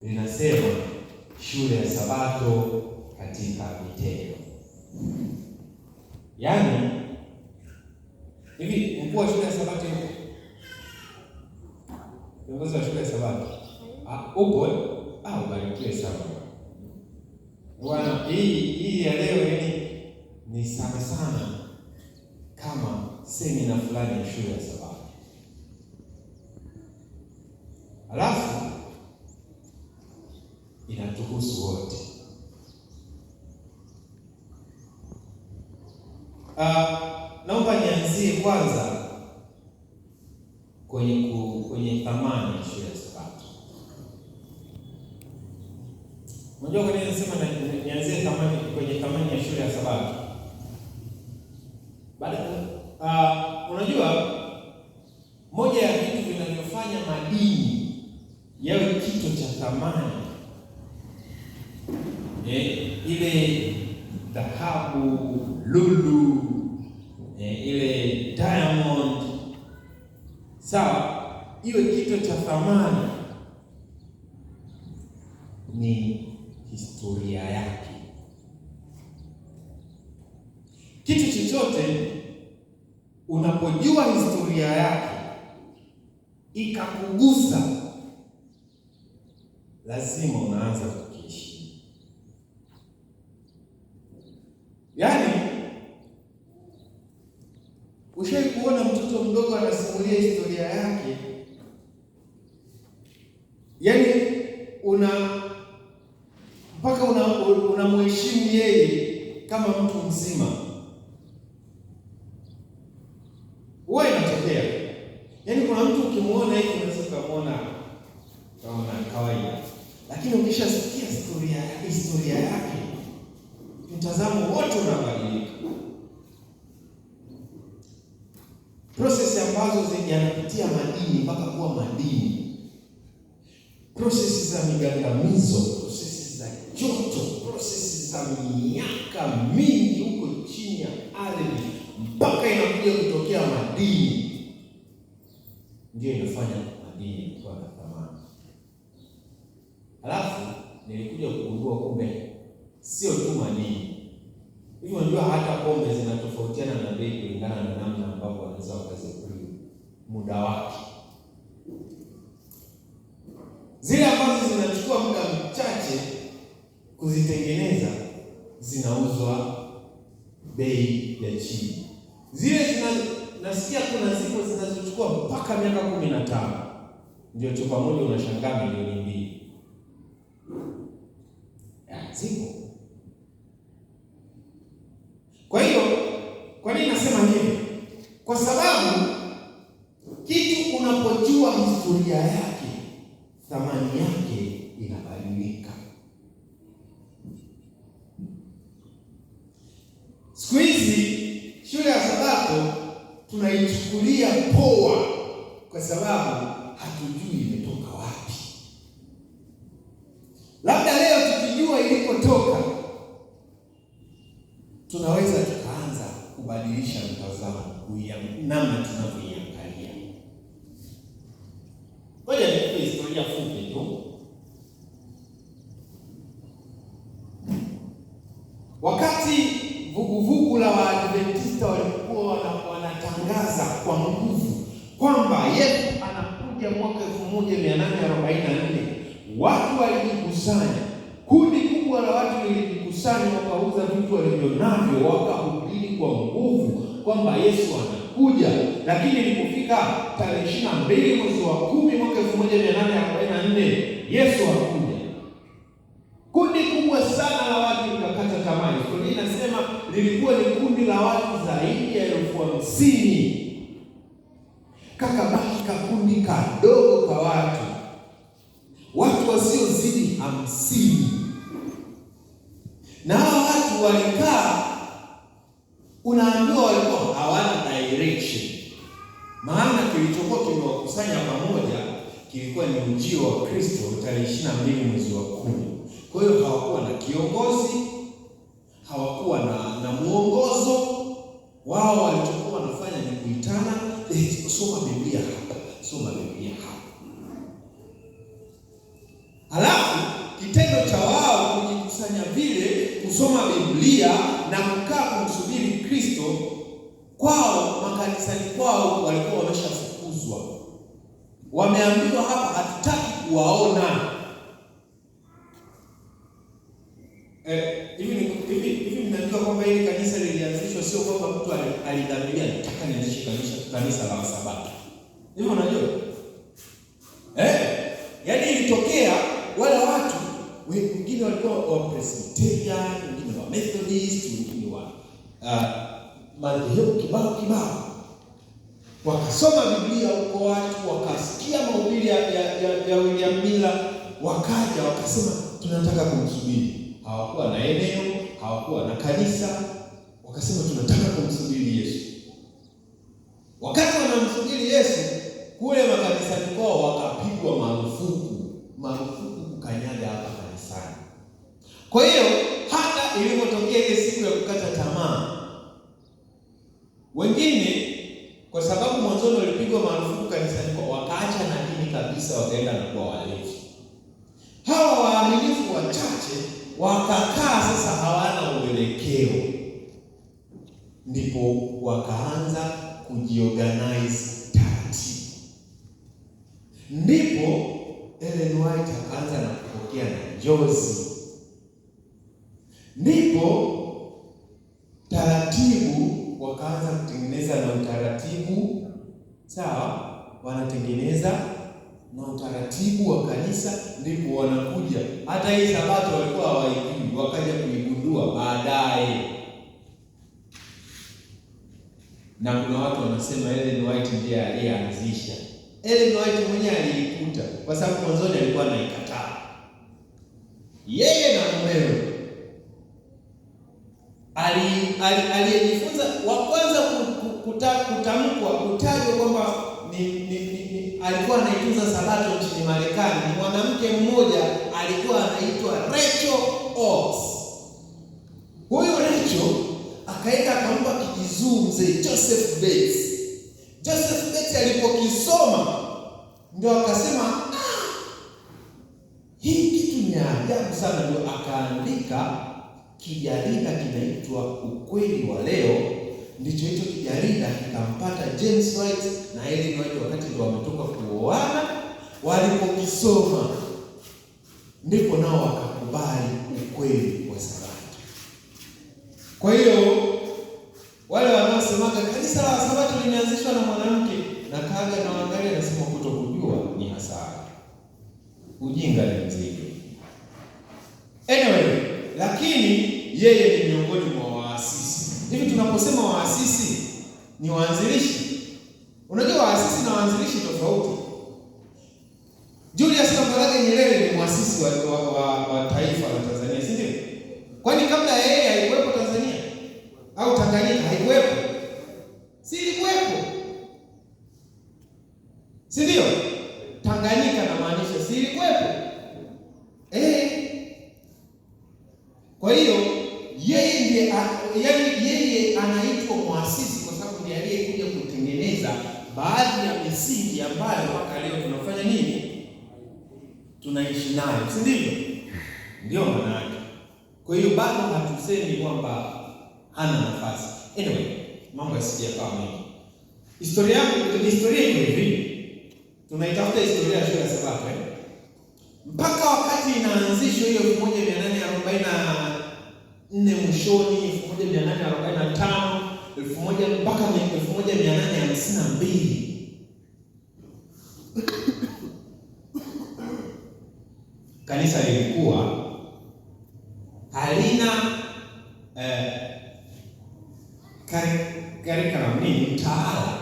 linasema shule ya Sabato katika vitendo. Yaani hivi, mkuu wa shule ya Sabato yupo? Kiongozi wa shule ya Sabato upo? Ubarikiwe sana bwana. Hii ya leo ni sana sana kama semina fulani ya shule ya Sabato. Alafu inatuhusu wote. Naomba nianzie kwanza kwenye thamani ya shule ya Sabato. Unajua kwa nini nasema nianzie kwenye thamani ya shule ya Sabato? Unajua moja ya vitu vinavyofanya madini yawe kitu cha thamani, ile dhahabu, lulu, ile diamond, sawa, iwe kitu cha thamani, ni historia yake. Kitu chochote unapojua historia yake ikakugusa, lazima unaanza kukiishi. Yaani ushawahi kuona mtoto mdogo anasimulia historia yake? Yaani mpaka unamheshimu yeye kama mtu mzima. Huwa inatokea. Yaani kuna mtu ukimuona hivi unaweza kumuona kama kawaida, lakini ukishasikia historia yake, mtazamo wote unabadilika. Process ambazo zinapitia madini mpaka kuwa madini, process za migandamizo, process za joto, process za miaka mingi huko chini ya ardhi mpaka inakuja kutokea madini, ndio inafanya madini kuwa na thamani. Alafu nilikuja kugundua kumbe sio tu madini. Hivi unajua hata pombe zinatofautiana na bei kulingana na namna ambavyo wanaweza wakazipima muda wake. Zile ambazo zinachukua muda mchache kuzitengeneza zinauzwa bei ya chini. Zile nasikia kuna ziko zinazochukua mpaka miaka 15. Ndio chupa moja unashangaa milioni 2. Zipo. Kwa hiyo, kwa nini nasema hivi? Kwa sababu kitu unapojua historia yake, thamani yake inabadilika. Siku hizi shule ya Sabato tunaichukulia poa kwa sababu hatujui imetoka wapi. Labda leo tukijua ilipotoka, tunaweza tukaanza kubadilisha mtazamo namna tunavyoiangalia. Ngoja nikupe historia fupi tu. Wakati vuguvugu la Waadventista walikuwa wanatangaza kwa nguvu kwamba Yesu anakuja mwaka 1844, watu walijikusanya. Kundi kubwa la watu lilijikusanya, wakauza vitu walivyonavyo, wakahubiri kwa nguvu kwamba Yesu anakuja. Lakini ilipofika tarehe 22 mwezi wa 10 mwaka 1844, Yesu hakuja. Kundi kubwa sana la watu likakata tamaa. Historia inasema lilikuwa ni kundi la watu zaidi ya 50,000. Kakabaki kakundi kadogo ka watu wasiozidi 50. Na hao watu walikaa, unaambiwa walikuwa hawana direction. Maana kilichokuwa kimewakusanya pamoja kilikuwa ni ujio wa Kristo tarehe 22 mwezi wa 10. Kwa hiyo hawakuwa na kiongozi, hawakuwa na muongozo. Wao walichokuwa wanafanya ni kuitana, soma Biblia hapa, soma Biblia hapa. Halafu kitendo cha wao kujikusanya vile, kusoma Biblia na kukaa kumsubiri Kristo, kwao makanisani kwao walikuwa wameshafukuzwa. Wameambiwa hapa, hatutaki kuwaona. Hivi mnajua kwamba hili kanisa lilianzishwa sio kwamba mtu alidhamiria nataka nianzishe kanisa la Wasabato. Hivi unajua? Yaani ilitokea wale watu wengine walikuwa wa Presbyterian, wengine wa Methodist, wengine wa madhehebu kibao. Wakasoma Biblia huko, watu wakasikia mahubiri ya William Miller, wakaja wakasema tunataka kumsubiri. Hawakuwa na eneo, hawakuwa na kanisa, wakasema tunataka kumsubiri Yesu. Wakati wanamsubiri Yesu, kule makanisani kwao wakapigwa marufuku kukanyaga hapa kanisani. Kwa hiyo hata ilipotokea ile siku ya kukata tamaa, wengine kwa sababu mwanzoni walipigwa marufuku kanisani kwao, wakaacha na dini kabisa, wakaenda na kuwa walevi. Hawa waaminifu wachache wakakaa sasa, hawana uelekeo, ndipo wakaanza kujiorganize taratibu. Ndipo Ellen White akaanza na kupokea na njozi. Ndipo taratibu wakaanza kutengeneza na utaratibu, sawa, wanatengeneza na utaratibu wa kanisa. Ndipo wanakuja, hata hii Sabato walikuwa hawaijui, wakaja kuigundua baadaye. Na kuna watu wanasema Ellen White ndiye aliyeanzisha. Ellen White mwenyewe aliikuta, kwa sababu mwanzoni alikuwa anaikataa. Yeye na mumewe aliyejifunza wa kwanza kutajwa kwamba alikuwa anaitunza Sabato nchini Marekani ni mwanamke mmoja alikuwa anaitwa Rachel Oaks. Huyu Rachel akaenda akampa kijizuu mzee Joseph Bates. Joseph Bates alipokisoma ndio akasema hii kitu ni ajabu sana, ndio akaandika kijarida kinaitwa Ukweli wa Leo. Ndicho hicho kijarida kikampata James White na Ellen White wakati ndio wametoka kuoana. Walipokisoma ndipo nao wakakubali ukweli wa Sabato. Kwa hiyo wale wanaosemaga kanisa la Sabato limeanzishwa na mwanamke, na kaga na waangalia nasema kutokujua ni hasara. Ujinga ni mzigo. Anyway, lakini yeye ni miongoni mwa waasisi. Hivi tunaposema waasisi ni waanzilishi, unajua waasisi na waanzilishi tofauti. Julius Kambarage Nyerere ni muasisi wa taifa la Tanzania, si ndio? Kwani kabla yeye haikuwepo Tanzania au Tanganyika haikuwepo? Si ilikuwepo, si ndio? Tanganyika na maanisha si ilikuwepo? Kwa hiyo yeye ndiye, yeye anaitwa muasisi kwa sababu ndiye aliyekuja kutengeneza baadhi ya misingi ambayo mpaka leo tunafanya nini? Tunaishi nayo, si ndivyo? Ndio maana yake. Kwa hiyo bado hatusemi kwamba hana nafasi. Anyway, mambo yasije kama mengi. Historia yangu ni historia hivi. Tunaitafuta historia ya shule ya Sabato mpaka wakati inaanzishwa hiyo 1844 mwishoni, 1845, 1000 mpaka 1852. Kanisa lilikuwa halina mtaala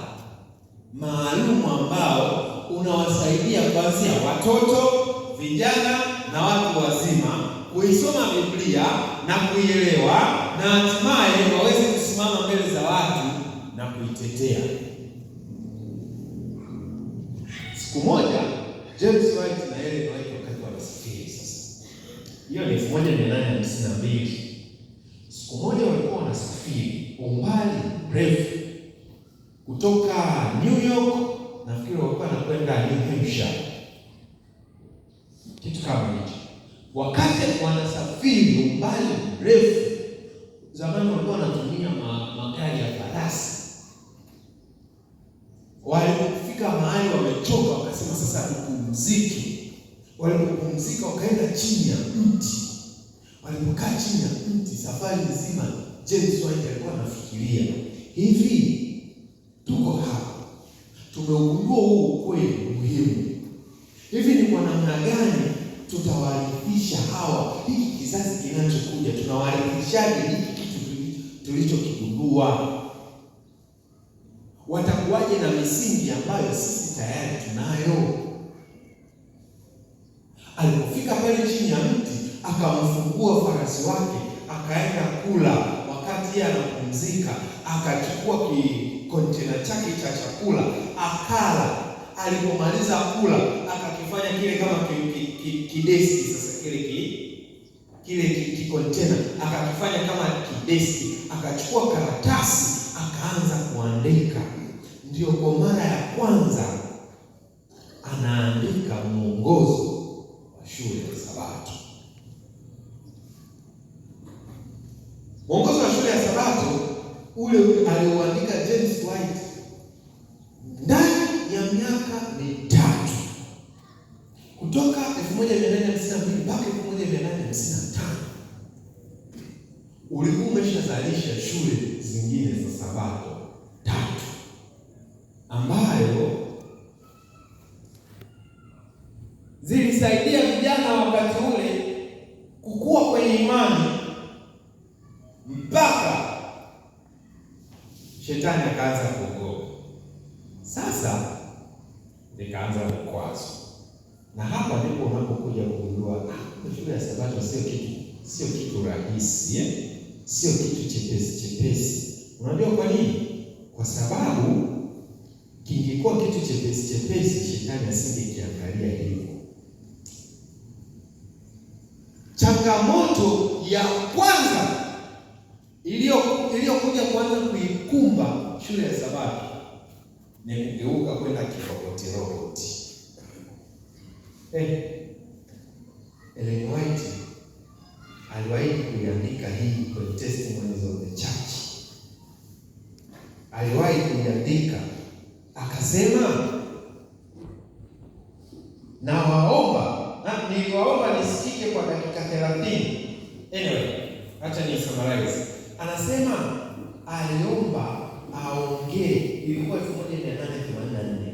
maalum ambao unawasaidia kuanzia watoto, vijana na watu wazima kuisoma Biblia na kuielewa na hatimaye waweze kusimama mbele za watu na kuitetea. Siku moja James White na Ellen White wakati wanasafiri sasa. Hiyo ni 1852. Siku moja walikuwa wanasafiri umbali mrefu kutoka New York, nafikiri walikuwa wanakwenda New Hampshire, kitu kama hicho. wakati wanasafiri umbali mrefu, zamani walikuwa wanatumia magari ya farasi. Walipofika mahali wamechoka, wakasema sasa tupumzike. Walipopumzika wakaenda chini ya mti. Walipokaa chini ya mti, safari nzima James White alikuwa anafikiria, hivi tuko hapa, tumeugundua huu ukweli muhimu, hivi ni kwa namna gani tutawarithisha hawa, hiki kizazi kinachokuja, tunawarithishaje hiki kitu tulichokigundua? Watakuwaje na misingi ambayo sisi tayari tunayo? Alipofika pale chini ya mti, akamfungua farasi wake, akaenda kula. Wakati yeye anapumzika, akachukua kontena chake cha chakula, akala. Alipomaliza kula, akakifanya kile kama kideski. Sasa kile kontena akakifanya kama kideski, akachukua karatasi, akaanza kuandika. Ndio kwa mara ya kwanza anaandika mwongozo wa shule ya Sabato. Mwongozo wa shule ya Sabato ule alioandika James White ndani ya miaka mitatu, kutoka 1852 mpaka 1855, ulikuwa umeshazalisha shule zingine za Sabato 3 ambayo zilisaidia vijana wakati ule kukua kwenye imani, mpaka shetani akaanza kuogopa. Sasa nikaanza vikwazo, na hapa ndipo unapokuja kugundua shule ya Sabato sio kitu rahisi, sio kitu chepesi. Unajua kwa nini? Kwa sababu kingekuwa kitu chepesi, shetani asingekiangalia hivyo. Changamoto ya kwanza iliyokuja kuanza kuikumba shule ya Sabato ni kugeuka kwenda kiroboti. Ellen White aliwahi kuiandika hii kwenye Testimonies of the Church. Aliwahi kuiandika akasema, niliwaomba nisikike kwa dakika 30. Anyway, acha ni summarize. Anasema aliomba aongee, ilikuwa 1884,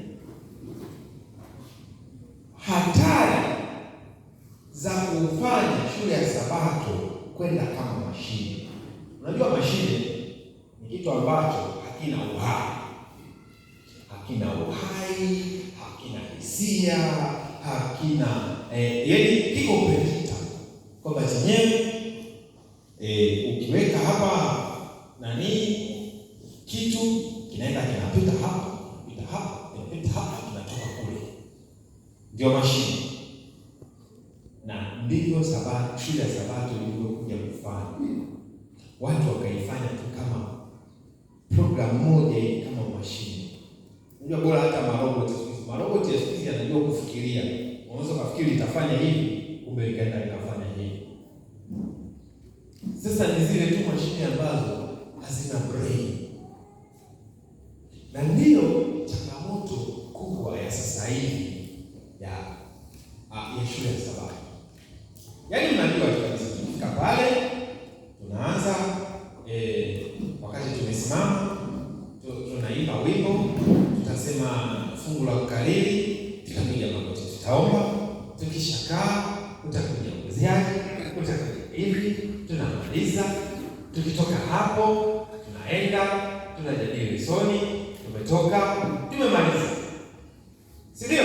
hatari za kufanya shule ya Sabato kwenda kama mashine. Unajua mashine ni kitu ambacho hakina uhai, hakina hisia, hakina yaani kiko predicta kwamba chenyewe ukiweka hapa kitu kinaenda kinapita hapa, kinatoka kule. Ndio mashine. Na ndivyo shule ya Sabato ilivyokuja kufanya. Watu wakaifanya tu kama program moja, kama mashine. Unajua bora hata maroboti ya siku hizi yanajua kufikiria. Unaweza kufikiri itafanya hivi, kumbe ikaenda ikafanya hivi. Sasa ni zile tu mashine ambazo hazina brain. Na ndiyo changamoto kubwa ya sasa hivi ya shule ya Sabato. Yaani mnajua tukifika pale tunaanza wakati tumesimama tunaimba wimbo, tutasema fungu la kukariri, tutapiga magoti, tutaomba, tukishakaa utakuja uziaji, utakuja hivi, tunamaliza. Tukitoka hapo tunaenda tunajadili lesoni, tumetoka, tumemaliza. Si ndio?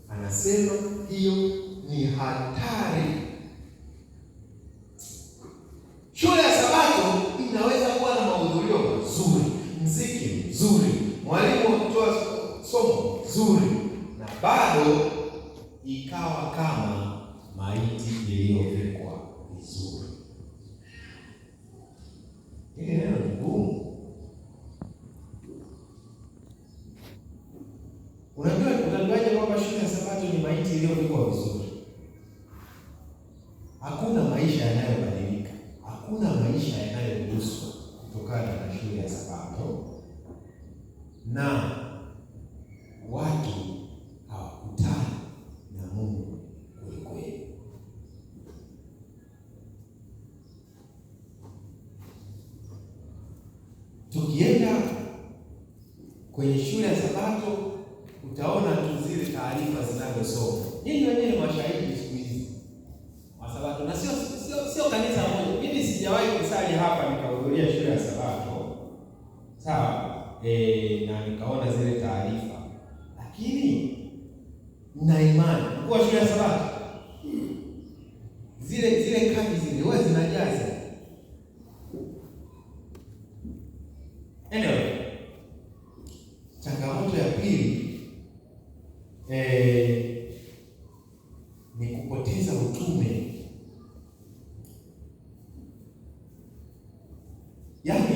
Anasema hiyo ni hatari. Shule ya Sabato inaweza kuwa na mahudhurio mazuri, muziki mzuri, mwalimu kutoa somo zuri, na bado ikawa kama maiti iliyowekwa vizuri. Hili neno ni gumu. Unajuaje kwamba shule ya Sabato ni maiti iliyowekwa vizuri? maisha yanayoguswa kutokana na shule ya Sabato, na watu hawakutani na Mungu kweli. Tukienda kwenye shule ya Sabato utaona tu zile taarifa zinazosoma. Nyinyi wenyewe ni mashahidi siku hizi wa Sabato, na sio kanisa moja. Mimi sijawahi kusali hapa nikahudhuria shule ya Sabato, sawa, na nikaona zile taarifa, lakini na imani kwa shule ya Sabato zile kadi zile huwa zinajaza. Anyway, changamoto ya pili ni kupoteza utume. Yaani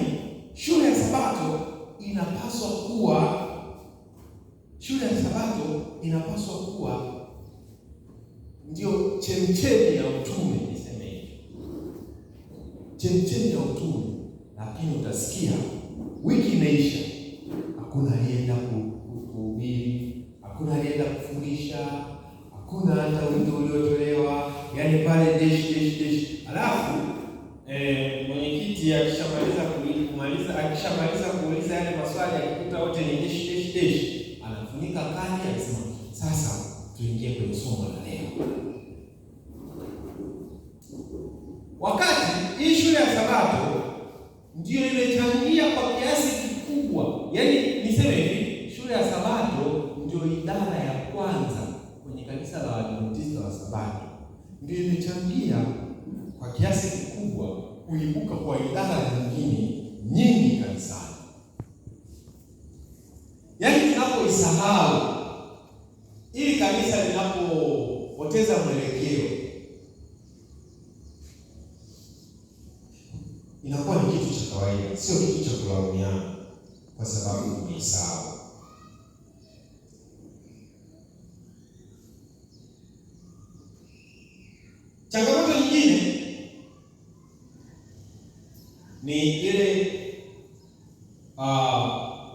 shule ya Sabato inapaswa kuwa ndio chemchemi ya utume, niseme hivi, chemchemi ya utume. Lakini utasikia wiki inaisha, hakuna alienda kuhubiri, hakuna alienda kufundisha, hakuna hata wito uliotolewa, yaani pale desh. Alafu mwenyekiti akishamaliza kuuliza yale maswali, akikuta wote ni desh, anafunika kadi, anasema sasa tuingie kwenye somo la leo. Wakati hii shule ya Sabato ndio imechangia kwa kiasi kikubwa, yaani niseme hivi, shule ya Sabato ndio idara ya kwanza kwenye kanisa la Waadventista wa Sabato, ndio imechangia kwa kiasi kikubwa kuibuka kwa idara nyingine nyingi kanisani. Yaani tunapoisahau ili kanisa linapopoteza mwelekeo, inakuwa ni kitu cha kawaida, sio kitu cha kulaumiana kwa sababu tumeisahau. Changamoto nyingine ni ile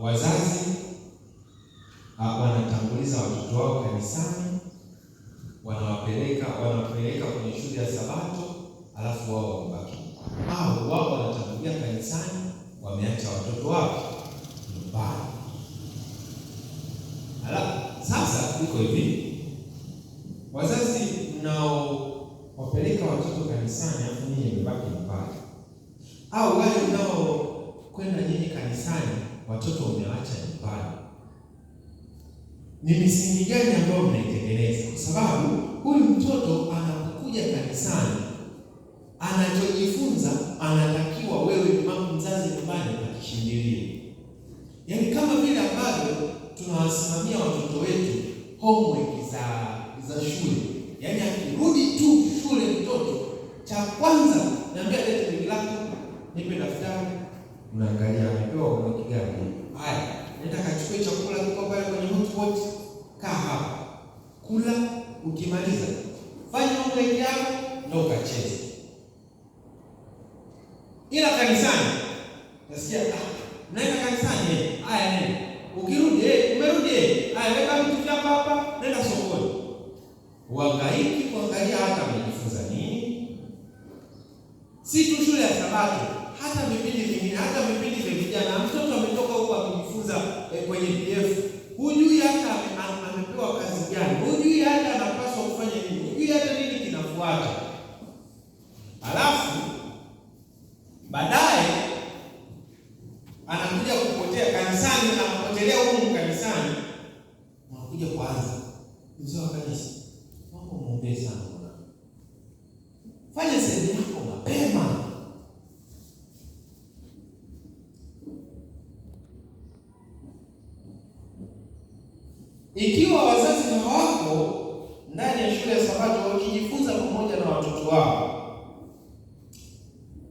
wazazi wanatanguliza watoto wao kanisani, wanawapeleka kwenye shule ya Sabato, alafu wao wabaki. Wao wanatangulia kanisani, wameacha watoto wao nyumbani. Sasa iko hivi, wazazi mnaowapeleka watoto kanisani alafu nyinyi mmebaki nyumbani, au wale mnaokwenda nyinyi kanisani watoto wameacha nyumbani, ni misingi gani ambayo mnaitengeneza? Kwa sababu huyu mtoto anapokuja kanisani, anachojifunza anatakiwa wewe mama mzazi nyumbani akishindilie. Yaani kama vile ambavyo tunawasimamia watoto wetu homework za shule. Yaani akirudi tu shule mtoto, cha kwanza naambia leta begi lako, nipe daftari, unaangalia amepewa homework gani. Haya, nenda kachukue chakula kiko pale kwenye hotpot, kaa hapa. Kula, ukimaliza fanya homework yako ndio ukacheze. Ila kanisani nasikia naenda kanisani, haya nenda. Ukirudi umerudi, haya weka vitu vyako hapa, nenda sokoni. Uhangaiki kuangalia hata umejifunza nini. Si tu shule ya Sabato, hata vipindi vingine, hata vipindi vya vijana. Mtoto ametoka huko akijifunza kwenye PF, hujui hata amepewa kazi gani, hujui hata anapaswa kufanya nini, hujui hata nini kinafuata. Alafu baadaye anakuja kupotea kanisani, anapotelea huko kanisani, anakuja kwanza mzee wa kanisa, mambo muombe sana bwana, fanya sehemu yako mapema. Ikiwa wazazi hawako ndani ya shule ya Sabato wakijifunza pamoja na watoto wao,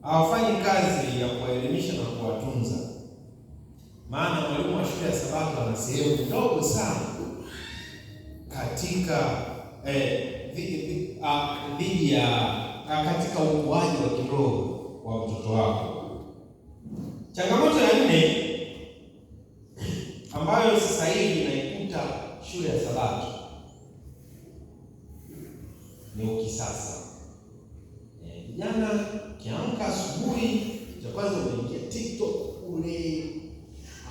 hawafanyi kazi ya kuwaelimisha na kuwatunza. Maana mwalimu wa shule ya Sabato ana sehemu ndogo sana katika dhidi ya katika ukuaji wa kiroho kwa mtoto wako. Changamoto ya 4 ambayo sasa hivi inaikuta shule ya Sabato ni ukisasa. Vijana kiamka asubuhi, cha kwanza unaingia TikTok kule,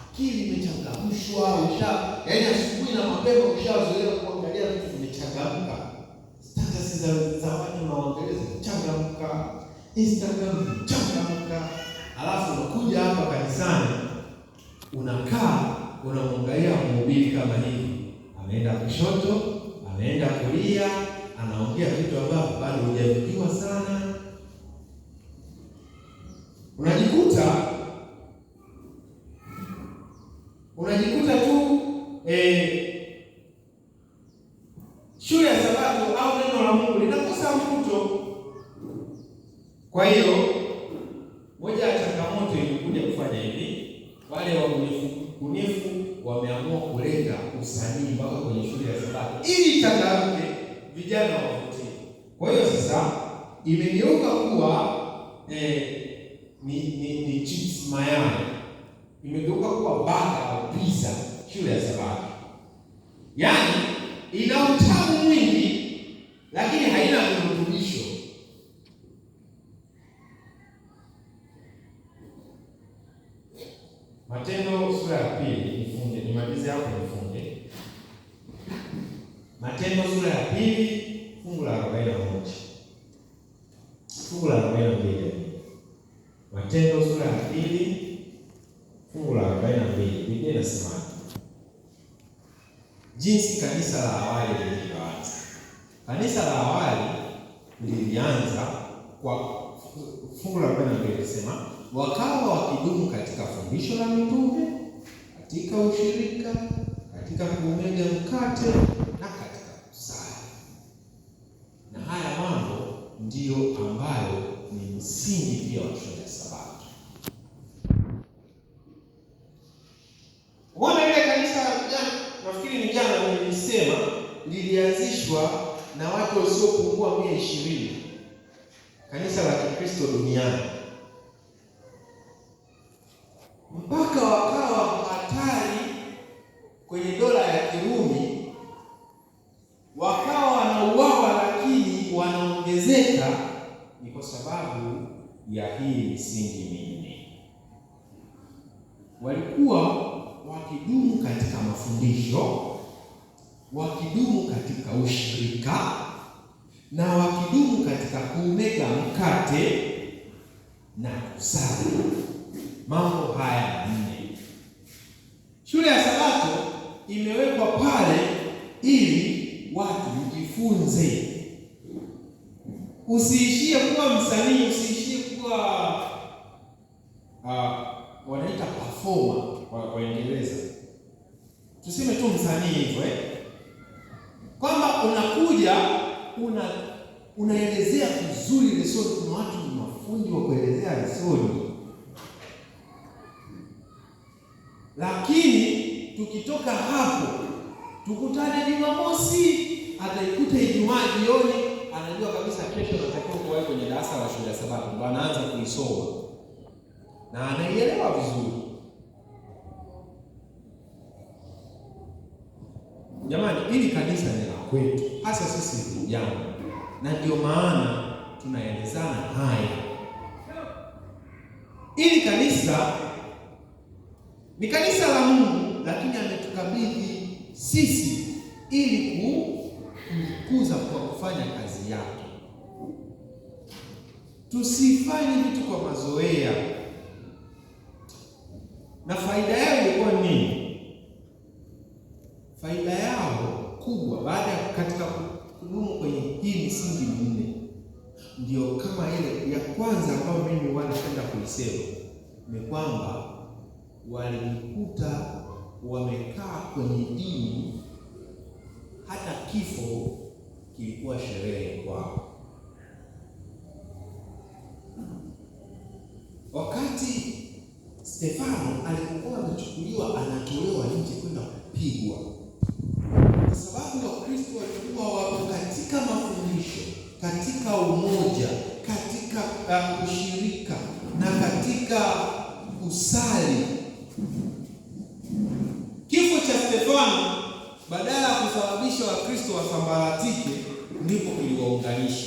akili imechangamshwa, yaani asubuhi na mapema ushazoea kuangalia vitu vimechangamka. Status za watu unaangalia zimechangamka, Instagram zimechangamka. Alafu unakuja hapa kanisani, unakaa unamwangalia mhubiri kama hivi, ameenda kushoto, ameenda kulia, anaongea vitu ambavyo bado hujavijua sana. Unajikuta tu shule ya Sabato au neno la Mungu linakosa mvuto. Kwa hiyo moja ya changamoto ilikuja kufanya hivi, wale wabunifu wameamua kuleta usanii mpaka kwenye shule ya Sabato ili changamke, vijana wavutie. Kwa hiyo sasa imegeuka kuwa ni chips mayai, imegeuka kuwa baka au pizza shule ya Sabato. Yaani ina utamu mwingi lakini haina virutubisho. Matendo sura ya 2, nifunge nimalize hapo nifunge. Matendo sura ya 2 fungu la 41. Fungu la 42. Matendo sura ya 2 fungu la 42. Biblia inasema jinsi kanisa la awali lilivyoanza. Kanisa la awali lilianza kwa fungu la 42 linasema wakawa wakidumu katika fundisho la mitume, katika ushirika, katika kumega mkate na katika kusali. Na haya mambo ndiyo ambayo ni msingi pia wa shule ya Sabato. Unaona ile kanisa jana, nafikiri ni jana nilisema, lilianzishwa na watu wasiopungua 120. Kanisa la Kikristo duniani. Mpaka wakawa hatari kwenye dola ya Kirumi, wakawa wanauawa lakini wanaongezeka, ni kwa sababu ya hii misingi minne. Walikuwa wakidumu katika mafundisho, wakidumu katika ushirika, na wakidumu katika kumega mkate na kusali. Mambo haya 4. Shule ya Sabato imewekwa pale ili watu mjifunze. Usiishie kuwa msanii, usiishie kuwa wanaita performer kwa Kiingereza. Tuseme tu msanii hivyo kwamba unakuja unaelezea vizuri lesoni. Kuna watu ni mafundi wa kuelezea lesoni. Lakini tukitoka hapo tukutane Jumamosi, ataikuta Ijumaa jioni, anajua kabisa kesho natakiwa kuwa kwenye darasa la shule ya Sabato, ndio anaanza kuisoma na anaielewa vizuri. Jamani, hili kanisa ni la kwetu, hasa sisi vijana, na ndio maana tunaelezana haya. Hili kanisa ni kanisa la Mungu, lakini ametukabidhi sisi ili kukuza kwa kufanya kazi yake. Tusifanye vitu kwa mazoea. Na faida yao ilikuwa nini? Faida yao kubwa baada ya katika kudumu kwenye hii misingi minne, ndio kama ile ya kwanza ambayo mimi wanapenda kuisema, ni kwamba walijikuta wamekaa kwenye dini, hata kifo kilikuwa sherehe kwao. Wakati Stefano alipokuwa anachukuliwa, anatolewa nje kwenda kupigwa, kwa sababu Wakristo walikuwa wapo katika mafundisho, katika umoja, katika ushirika, na katika kusali. Kifo cha Stefano badala ya kusababisha Wakristo wasambaratike ndipo kiliwaunganisha.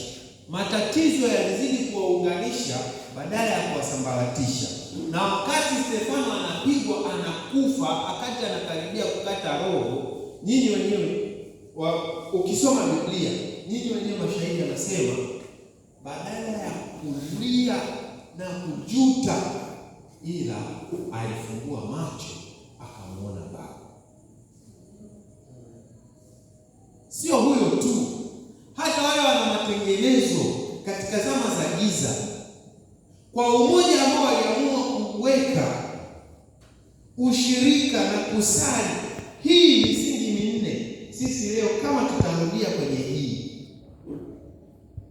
Matatizo yalizidi kuwaunganisha badala ya kuwasambaratisha. Na wakati Stefano anapigwa, anakufa, akati anakaribia kukata roho, nyinyi wenyewe ukisoma Biblia, nyinyi wenyewe mashahidi, anasema badala ya kulia na kujuta, ila alifungua macho akamwona Baba. Sio huyo tu, hata wale wana matengenezo katika zama za giza, kwa umoja ambao waliamua kuweka ushirika na kusali, hii misingi minne, sisi leo kama tutarudia kwenye hii,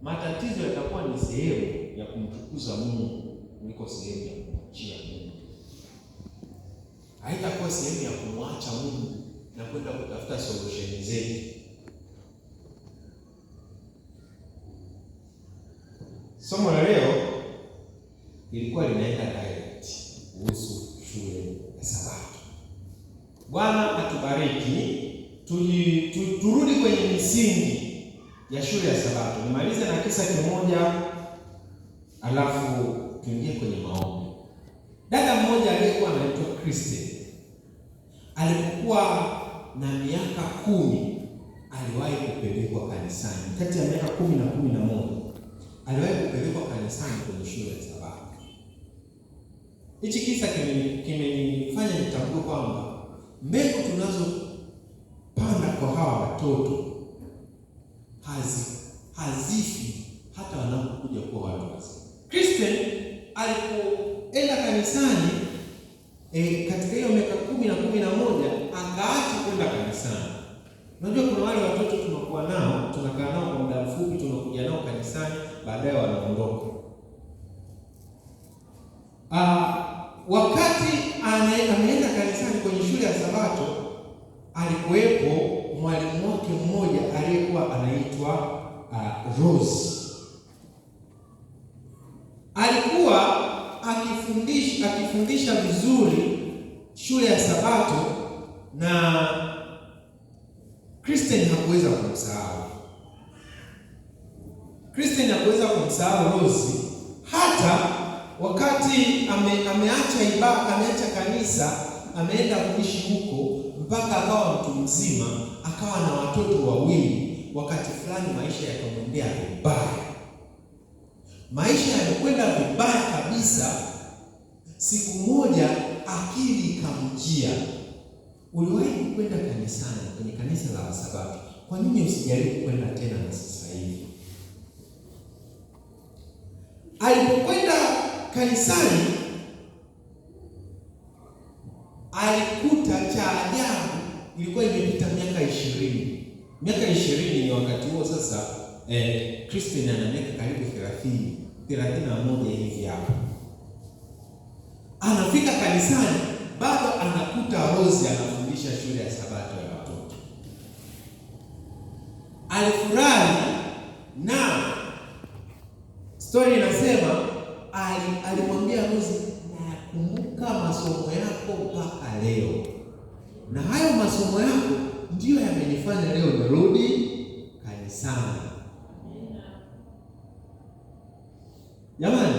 matatizo yatakuwa ni sehemu ya kumtukuza Mungu kuliko sehemu ya kumwachia Mungu. Haitakuwa sehemu ya kumwacha Mungu na kwenda kutafuta solution zetu. Somo la leo ilikuwa linaenda direct kuhusu shule ya Sabato. Bwana atubariki. Turudi kwenye misingi ya shule ya Sabato. Nimalize na kisa kimoja, alafu tuingie kwenye maombi. Dada mmoja aliyekuwa anaitwa Kristen, alipokuwa na miaka 10 aliwahi kupelekwa kanisani. Kati ya miaka 10 na 11 aliwahi kupelekwa kanisani kwenye shule ya Sabato. Hichi kisa kimenifanya nitambue kwamba mbegu tunazopanda kwa hawa watoto hazifi hata wanapokuja kuwa watu wazima. Kristen alipoenda kanisani katika hiyo miaka 10 na 11 akaacha kwenda kanisani. Unajua kuna wale watoto tunakuwa nao, tunakaa nao kwa muda mfupi, tunakuja nao kanisani, baadaye wanaondoka. Wakati ameenda kanisani kwenye shule ya Sabato, alikuwepo mwalimu wake mmoja aliyekuwa anaitwa Rose. Alikuwa akifundisha vizuri shule ya Sabato, na Kristen hakuweza kumsahau. Kristen hakuweza kumsahau Rose, hata wakati ameacha kanisa, ameenda kuishi huko mpaka akawa mtu mzima, akawa na watoto 2. Wakati fulani maisha yakamwendea vibaya. Maisha yamekwenda vibaya kabisa. Siku moja akili ikamjia, uliwahi kwenda kanisani, kwenye kanisa la Sabato, kwa nini usijaribu kwenda tena na sasa hivi? Alipokwenda kanisani, alikuta cha ajabu, ilikuwa imepita miaka 20. Miaka 20 ni wakati huo sasa, Kristen ana miaka karibu 31 hivi hapo. Anafika kanisani, bado anakuta Rose anafundisha shule ya Sabato ya watoto. Alifurahi, na story inasema alimwambia Rose, nakumbuka masomo yako mpaka leo, na hayo masomo yako ndiyo yamenifanya leo nirudi kanisani. Jamani,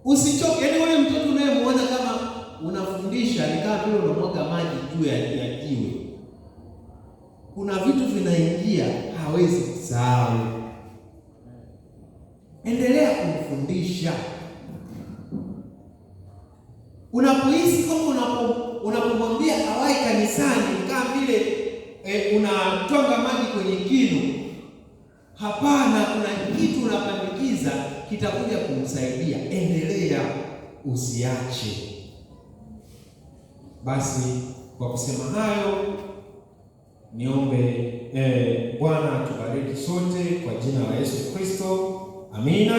usichoke. Yaani wewe mtoto unayemuona kama unafundisha ni kama vile unamwaga maji juu ya jiwe. Kuna vitu vinaingia, hawezi kusahau. Endelea kumfundisha. Unapohisi kama unapomwambia awai kanisani kama vile unatwanga maji kwenye kinu, hapana, kuna kitu unapandikiza kitakuja kumsaidia. Endelea, usiache. Basi kwa kusema hayo, niombe Bwana atubariki sote kwa jina la Yesu Kristo. Amina.